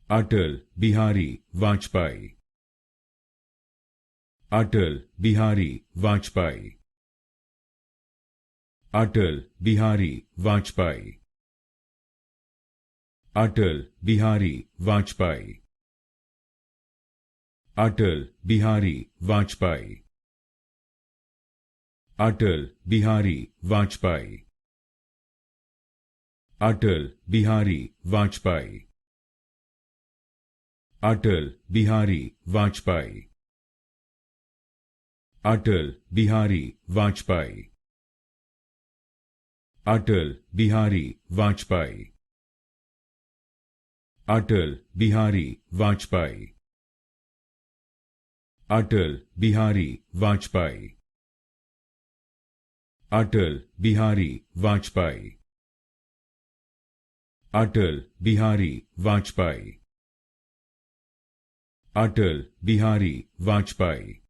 Atal Bihari Vajpayee. Atal Bihari Vajpayee. Atal Bihari Vajpayee. Atal Bihari Vajpayee. Atal Bihari Vajpayee. Atal Bihari Vajpayee. Atal Bihari Vajpayee. Atal Bihari Vajpayee. Atal Bihari Vajpayee. Atal Bihari Vajpayee. Atal Bihari Vajpayee. Atal Bihari Vajpayee. Atal Bihari Vajpayee. Atal Bihari Vajpayee. Atal Bihari Vajpayee.